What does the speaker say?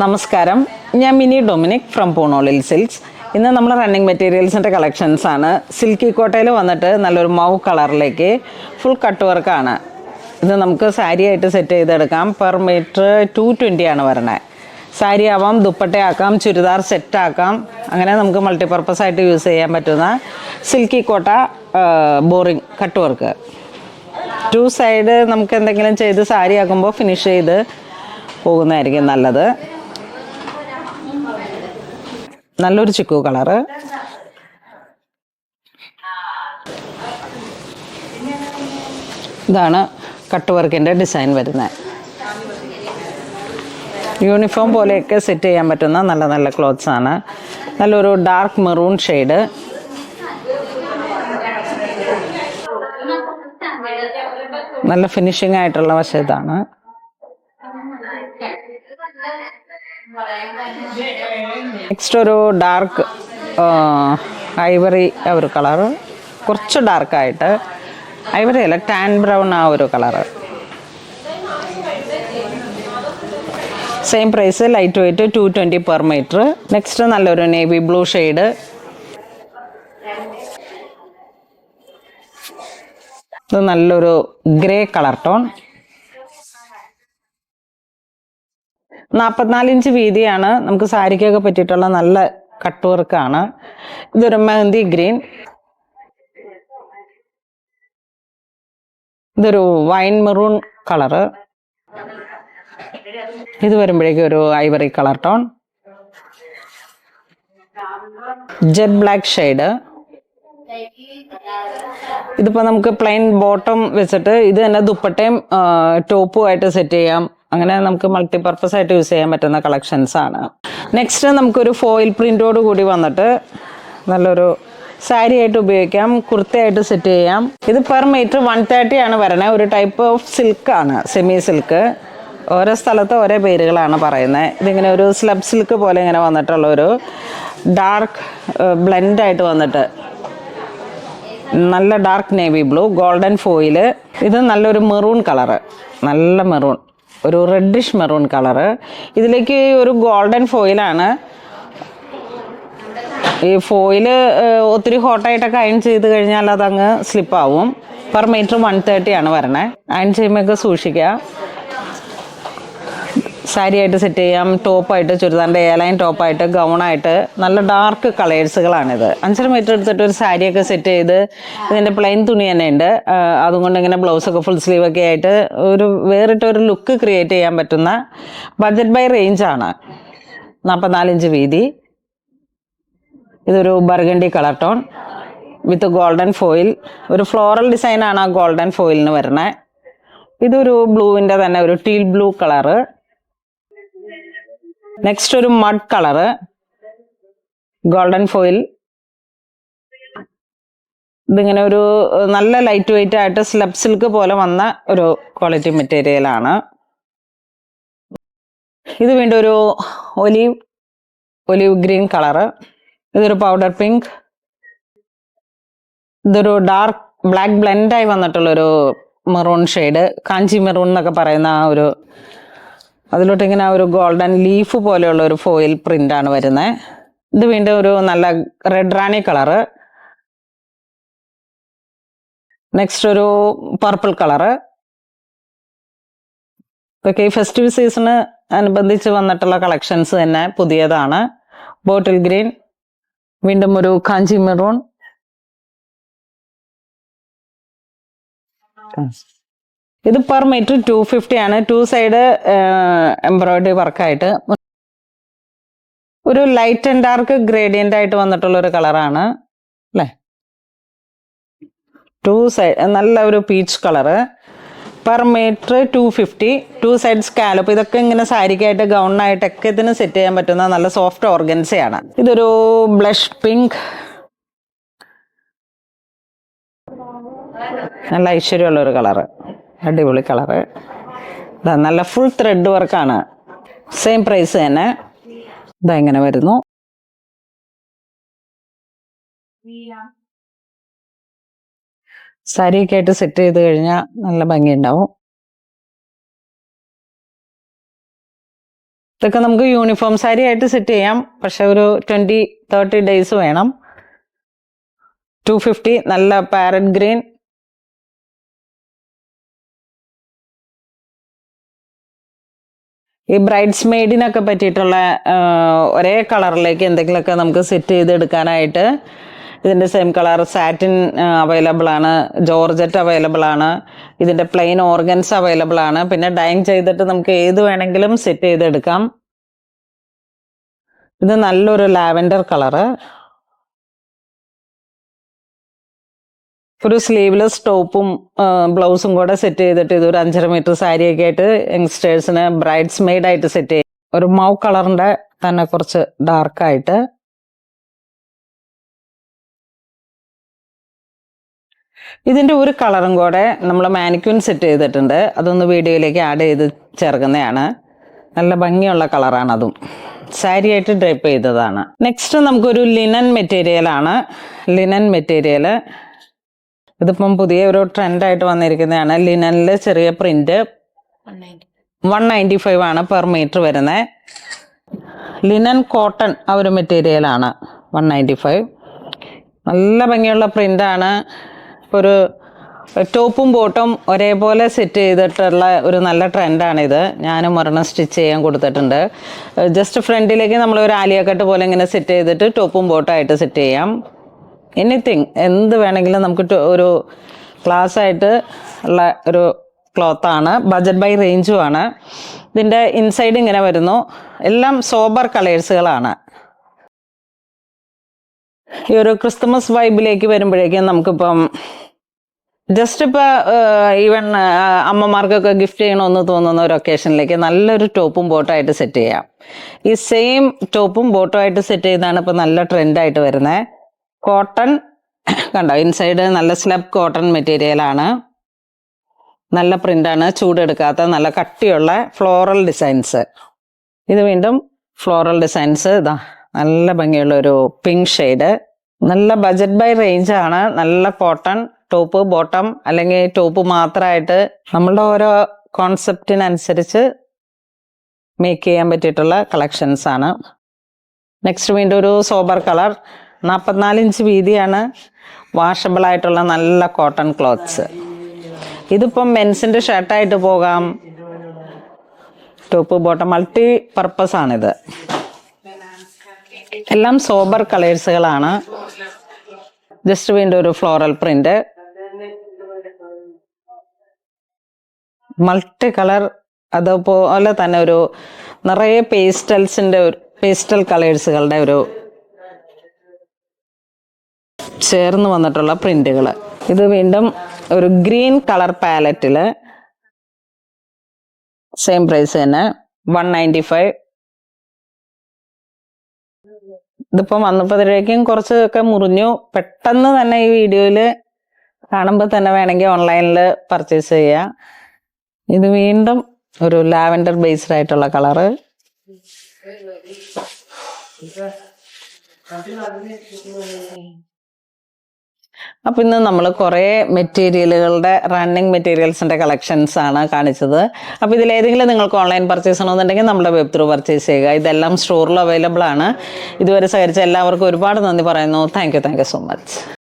നമസ്കാരം, ഞാൻ mini Dominic from പൂണോളിൽ silks. ഇന്ന് നമ്മൾ റണ്ണിങ് മെറ്റീരിയൽസിൻ്റെ കളക്ഷൻസ് ആണ്. സിൽക്കി കോട്ടയിൽ വന്നിട്ട് നല്ലൊരു മൗ കളറിലേക്ക് ഫുൾ കട്ട് വർക്കാണ്. ഇത് നമുക്ക് സാരി ആയിട്ട് സെറ്റ് ചെയ്തെടുക്കാം. പെർ മീറ്റർ 220 ആണ് വരണേ. സാരി ആവാം, ദുപ്പട്ടയാക്കാം, ചുരിദാർ സെറ്റാക്കാം. അങ്ങനെ നമുക്ക് മൾട്ടിപർപ്പസ് ആയിട്ട് യൂസ് ചെയ്യാൻ പറ്റുന്ന സിൽക്കി കോട്ട ബോറിങ് കട്ട് വർക്ക്. 2 സൈഡ് നമുക്ക് എന്തെങ്കിലും ചെയ്ത് സാരി ആക്കുമ്പോൾ ഫിനിഷ് ചെയ്ത് പോകുന്നതായിരിക്കും നല്ലത്. നല്ലൊരു ചിക്കു കളറ്, ഇതാണ് കട്ട് വർക്കിൻ്റെ ഡിസൈൻ വരുന്നത്. യൂണിഫോം പോലെയൊക്കെ സെറ്റ് ചെയ്യാൻ പറ്റുന്ന നല്ല നല്ല ക്ലോത്ത്സ് ആണ്. നല്ലൊരു ഡാർക്ക് മെറൂൺ ഷെയ്ഡ്, നല്ല ഫിനിഷിംഗ് ആയിട്ടുള്ള വശം ഇതാണ്. നെക്സ്റ്റ് ഒരു ഡാർക്ക് ഐവറി ഒരു കളറ്, കുറച്ച് ഡാർക്കായിട്ട്, ഐവറി അല്ല ടാൻ ബ്രൗൺ ആ ഒരു colour. Same price, light weight, 220 per metre. Next നല്ലൊരു നേവി ബ്ലൂ ഷെയ്ഡ്, ഇത് നല്ലൊരു ഗ്രേ കളർ ടോൺ. 44 ഇഞ്ച് വീതിയാണ്. നമുക്ക് സാരിക്കൊക്കെ പറ്റിയിട്ടുള്ള നല്ല കട്ട് വർക്കാണ്. ഇതൊരു മെഹന്തി ഗ്രീൻ, ഇതൊരു വൈൻ മെറൂൺ കളറ്, ഇത് വരുമ്പോഴേക്കും ഒരു ivory colour tone, jet black shade. ഇതിപ്പോൾ നമുക്ക് പ്ലെയിൻ ബോട്ടം വെച്ചിട്ട് ഇത് തന്നെ ദുപ്പട്ടയും ടോപ്പുമായിട്ട് സെറ്റ് ചെയ്യാം. അങ്ങനെ നമുക്ക് മൾട്ടിപർപ്പസ് ആയിട്ട് യൂസ് ചെയ്യാൻ പറ്റുന്ന കളക്ഷൻസ് ആണ്. നെക്സ്റ്റ് നമുക്കൊരു ഫോയിൽ പ്രിന്റോട് കൂടി വന്നിട്ട് നല്ലൊരു സാരി ആയിട്ട് ഉപയോഗിക്കാം, കുർത്തയായിട്ട് സെറ്റ് ചെയ്യാം. ഇത് പെർ മീറ്റർ 130 ആണ് വരണേ. ഒരു ടൈപ്പ് ഓഫ് സിൽക്കാണ്, സെമി സിൽക്ക്. ഓരോ സ്ഥലത്ത് ഓരോ പേരുകളാണ് പറയുന്നത്. ഇതിങ്ങനെ ഒരു സ്ലബ് സിൽക്ക് പോലെ ഇങ്ങനെ വന്നിട്ടുള്ളൊരു ഡാർക്ക് ബ്ലെൻഡായിട്ട് വന്നിട്ട് നല്ല dark navy blue, golden foil. ഇത് നല്ലൊരു മെറൂൺ കളറ്, നല്ല മെറൂൺ, ഒരു റെഡിഷ് മെറൂൺ കളറ്. ഇതിലേക്ക് ഒരു ഗോൾഡൻ ഫോയിലാണ്. ഈ ഫോയില് ഒത്തിരി ഹോട്ടായിട്ടൊക്കെ അയൺ ചെയ്ത് കഴിഞ്ഞാൽ അതങ്ങ് സ്ലിപ്പാവും. പെർ മീറ്റർ 130 ആണ് വരണേ. അയൺ ചെയ്യുമ്പോഴൊക്കെ സൂക്ഷിക്കുക. സാരി ആയിട്ട് സെറ്റ് ചെയ്യാം, ടോപ്പായിട്ട്, ചുരിദാറിൻ്റെ എയർലൈൻ ടോപ്പായിട്ട്, ഗൗണായിട്ട്. നല്ല ഡാർക്ക് കളേഴ്സുകളാണിത്. 5.5 മീറ്റർ എടുത്തിട്ട് ഒരു സാരിയൊക്കെ സെറ്റ് ചെയ്ത്, ഇതിൻ്റെ പ്ലെയിൻ തുണി തന്നെ ഉണ്ട്, അതുകൊണ്ട് ഇങ്ങനെ ബ്ലൗസൊക്കെ ഫുൾ സ്ലീവൊക്കെ ആയിട്ട് ഒരു വേറിട്ടൊരു ലുക്ക് ക്രിയേറ്റ് ചെയ്യാൻ പറ്റുന്ന ബഡ്ജറ്റ് ബൈ റേഞ്ചാണ്. 44 ഇഞ്ച് വീതി. ഇതൊരു ബർഗണ്ടി കളർ ടോൺ വിത്ത് ഗോൾഡൻ ഫോയിൽ. ഒരു ഫ്ലോറൽ ഡിസൈനാണ് ആ ഗോൾഡൻ ഫോയിലിന് വരുന്നത്. ഇതൊരു ബ്ലൂവിൻ്റെ തന്നെ ഒരു ടീൽ ബ്ലൂ കളറ്. നെക്സ്റ്റ് ഒരു മഡ് കളറ്, ഗോൾഡൻ ഫോയിൽ. ഇതിങ്ങനെ ഒരു നല്ല ലൈറ്റ് വെയിറ്റ് ആയിട്ട് സ്ലബ് സിൽക്ക് പോലെ വന്ന ഒരു ക്വാളിറ്റി മെറ്റീരിയലാണ്. ഇത് വീണ്ടും ഒരു ഒലീവ് ഗ്രീൻ കളറ്. ഇതൊരു പൗഡർ പിങ്ക്. ഇതൊരു ഡാർക്ക് ബ്ലാക്ക് ബ്ലെൻഡായി വന്നിട്ടുള്ളൊരു മെറൂൺ ഷെയ്ഡ്, കാഞ്ചി മെറൂൺ എന്നൊക്കെ പറയുന്ന ആ ഒരു, അതിലോട്ട് ഇങ്ങനെ ഒരു ഗോൾഡൻ ലീഫ് പോലെയുള്ള ഒരു ഫോയിൽ പ്രിൻ്റാണ് വരുന്നത്. ഇത് വീണ്ടും ഒരു നല്ല റെഡ് റാണി കളറ്. നെക്സ്റ്റ് ഒരു പർപ്പിൾ കളറ്. ഇതൊക്കെ ഈ ഫെസ്റ്റിവ് സീസണ് അനുബന്ധിച്ച് വന്നിട്ടുള്ള കളക്ഷൻസ് തന്നെ, പുതിയതാണ്. ബോട്ടിൽ ഗ്രീൻ, വീണ്ടും ഒരു കാഞ്ചി മെറൂൺ. ഇത് പെർ മീറ്റർ 250 ആണ്. 2 സൈഡ് എംബ്രോയിഡറി വർക്കായിട്ട് ഒരു ലൈറ്റ് ആൻഡ് ഡാർക്ക് ഗ്രേഡിയൻ്റ് ആയിട്ട് വന്നിട്ടുള്ള ഒരു കളറാണ് അല്ലേ. 2 സൈഡ് നല്ല ഒരു peach colour. Per metre 250. 2 side scallop. ഇതൊക്കെ ഇങ്ങനെ സാരിക്കായിട്ട്, ഗൗണിനായിട്ടൊക്കെ ഇതിന് സെറ്റ് ചെയ്യാൻ പറ്റുന്ന നല്ല സോഫ്റ്റ് ഓർഗൻസയാണ്. ഇതൊരു ബ്ലഷ് പിങ്ക്, നല്ല ഐശ്വര്യമുള്ളൊരു കളറ്, അടിപൊളി കളറ്. നല്ല ഫുൾ ത്രെഡ് വർക്കാണ്. സെയിം പ്രൈസ് തന്നെ. ഇതാ ഇങ്ങനെ വരുന്നു. സാരിയൊക്കെ ആയിട്ട് സെറ്റ് ചെയ്ത് കഴിഞ്ഞാൽ നല്ല ഭംഗിയുണ്ടാവും. ഇതൊക്കെ നമുക്ക് യൂണിഫോം സാരി ആയിട്ട് സെറ്റ് ചെയ്യാം. പക്ഷെ ഒരു 20-30 ഡേയ്സ് വേണം. 250 നല്ല പാരറ്റ് ഗ്രീൻ. ഈ ബ്രൈഡ്സ് മെയ്ഡിനൊക്കെ പറ്റിയിട്ടുള്ള ഒരേ കളറിലേക്ക് എന്തെങ്കിലുമൊക്കെ നമുക്ക് സെറ്റ് ചെയ്തെടുക്കാനായിട്ട് ഇതിൻ്റെ സെയിം കളർ സാറ്റിൻ അവൈലബിൾ ആണ്, ജോർജറ്റ് അവൈലബിൾ ആണ്, ഇതിൻ്റെ പ്ലെയിൻ ഓർഗൻസ് അവൈലബിൾ ആണ്. പിന്നെ ഡൈങ് ചെയ്തിട്ട് നമുക്ക് ഏത് വേണമെങ്കിലും സെറ്റ് ചെയ്തെടുക്കാം. ഇത് നല്ലൊരു ലാവൻഡർ കളറ്. ഒരു സ്ലീവ്ലെസ് ടോപ്പും ബ്ലൗസും കൂടെ സെറ്റ് ചെയ്തിട്ട് ഇതൊരു 5.5 മീറ്റർ സാരിയൊക്കെ ആയിട്ട് യങ്സ്റ്റേഴ്സിന് ബ്രൈഡ്സ് മെയ്ഡായിട്ട് സെറ്റ് ചെയ്യും. ഒരു മൗ കളറിൻ്റെ തന്നെ കുറച്ച് ഡാർക്കായിട്ട്. ഇതിൻ്റെ ഒരു കളറും കൂടെ നമ്മൾ മാനിക്യൂൻ സെറ്റ് ചെയ്തിട്ടുണ്ട്. അതൊന്ന് വീഡിയോയിലേക്ക് ആഡ് ചെയ്ത് ചേർക്കുന്നതാണ്. നല്ല ഭംഗിയുള്ള കളറാണ് അതും. സാരിയായിട്ട് ഡ്രൈപ്പ് ചെയ്തതാണ്. നെക്സ്റ്റ് നമുക്കൊരു ലിനൻ മെറ്റീരിയലാണ്. ലിനൻ മെറ്റീരിയൽ ഇതിപ്പം പുതിയ ഒരു ട്രെൻഡായിട്ട് വന്നിരിക്കുന്നതാണ്. ലിനനിൽ ചെറിയ പ്രിന്റ് 195 ആണ് പെർ മീറ്റർ വരുന്നത്. ലിനൻ കോട്ടൺ ആ ഒരു മെറ്റീരിയലാണ് 195. നല്ല ഭംഗിയുള്ള പ്രിൻ്റാണ്. ഒരു ടോപ്പും ബോട്ടും ഒരേപോലെ സെറ്റ് ചെയ്തിട്ടുള്ള ഒരു നല്ല ട്രെൻഡാണിത്. ഞാനും ഒരെണ്ണം സ്റ്റിച്ച് ചെയ്യാൻ കൊടുത്തിട്ടുണ്ട്. ജസ്റ്റ് ഫ്രണ്ടിലേക്ക് നമ്മൾ ഒരു ആലിയ കട്ട് പോലെ ഇങ്ങനെ സെറ്റ് ചെയ്തിട്ട് ടോപ്പും ബോട്ടായിട്ട് സെറ്റ് ചെയ്യാം. എനിത്തിങ് എന്ത് വേണമെങ്കിലും നമുക്ക് ഒരു ക്ലാസ് ആയിട്ട് ഉള്ള ഒരു ക്ലോത്താണ്. Budget by റേഞ്ചുമാണ്. ഇതിൻ്റെ ഇൻസൈഡ് ഇങ്ങനെ വരുന്നു. എല്ലാം സോബർ കളേഴ്സുകളാണ്. ഈ ഒരു ക്രിസ്മസ് വൈബിലേക്ക് വരുമ്പോഴേക്കും നമുക്കിപ്പം ജസ്റ്റ് ഇപ്പോൾ ഈവൻ അമ്മമാർക്കൊക്കെ ഗിഫ്റ്റ് ചെയ്യണമെന്ന് തോന്നുന്ന ഒരു ഒക്കേഷനിലേക്ക് നല്ലൊരു ടോപ്പും ബോട്ടുമായിട്ട് സെറ്റ് ചെയ്യാം. ഈ സെയിം ടോപ്പും ബോട്ടുമായിട്ട് സെറ്റ് ചെയ്താണ് ഇപ്പോൾ നല്ല ട്രെൻഡായിട്ട് വരുന്നത്. കോട്ടൺ കണ്ടോ, ഇൻസൈഡ് നല്ല സ്ലബ് കോട്ടൺ മെറ്റീരിയലാണ്. നല്ല പ്രിൻ്റാണ്, ചൂടെടുക്കാത്ത നല്ല കട്ടിയുള്ള ഫ്ലോറൽ ഡിസൈൻസ്. ഇത് വീണ്ടും ഫ്ലോറൽ ഡിസൈൻസ്. ഇതാ നല്ല ഭംഗിയുള്ള ഒരു പിങ്ക് ഷെയ്ഡ്. നല്ല ബഡ്ജറ്റ് ബൈ റേഞ്ച് ആണ്. നല്ല കോട്ടൺ ടോപ്പ് ബോട്ടം അല്ലെങ്കിൽ ടോപ്പ് മാത്രമായിട്ട് നമ്മളുടെ ഓരോ കോൺസെപ്റ്റിനനുസരിച്ച് മേക്ക് ചെയ്യാൻ പറ്റിയിട്ടുള്ള കളക്ഷൻസ് ആണ്. നെക്സ്റ്റ് വീണ്ടും ഒരു സോബർ കളർ. 44 ഇഞ്ച് വീതിയാണ്. വാഷബിൾ ആയിട്ടുള്ള നല്ല കോട്ടൺ ക്ലോത്ത്സ്. ഇതിപ്പം മെൻസിൻ്റെ ഷർട്ടായിട്ട് പോകാം. ടോപ്പ് ബോട്ടം മൾട്ടി പർപ്പസ് ആണിത്. എല്ലാം സോബർ കളേഴ്സുകളാണ്. ജസ്റ്റ് വീണ്ടും ഒരു ഫ്ലോറൽ പ്രിന്റ്. Multi colour. അതുപോലെ തന്നെ ഒരു നിറയെ പേസ്റ്റൽ കളേഴ്സുകളുടെ ഒരു ചേർന്ന് വന്നിട്ടുള്ള പ്രിന്റുകൾ. ഇത് വീണ്ടും ഒരു ഗ്രീൻ കളർ പാലറ്റിൽ സെയിം പ്രൈസ് തന്നെ 195. ഇതിപ്പം വന്നപ്പോഴേക്കും കുറച്ചൊക്കെ മുറിഞ്ഞു. പെട്ടെന്ന് തന്നെ ഈ വീഡിയോയിൽ കാണുമ്പോൾ തന്നെ വേണമെങ്കിൽ ഓൺലൈനിൽ പർച്ചേസ് ചെയ്യാം. ഇത് വീണ്ടും ഒരു ലാവൻഡർ ബേസ്ഡ് ആയിട്ടുള്ള കളറ്. അപ്പം ഇന്ന് നമ്മൾ കുറേ മെറ്റീരിയലുകളുടെ റണ്ണിങ് മെറ്റീരിയൽസിൻ്റെ കളക്ഷൻസ് ആണ് കാണിച്ചത്. അപ്പോൾ ഇതിലേതെങ്കിലും നിങ്ങൾക്ക് ഓൺലൈൻ പർച്ചേസ് ചെയ്യണമെന്നുണ്ടെങ്കിൽ നമ്മുടെ വെബ് ത്രൂ പർച്ചേസ് ചെയ്യുക. ഇതെല്ലാം സ്റ്റോറിൽ അവൈലബിൾ ആണ്. ഇതുവരെ സഹകരിച്ച എല്ലാവർക്കും ഒരുപാട് നന്ദി പറയുന്നു. Thank you so much.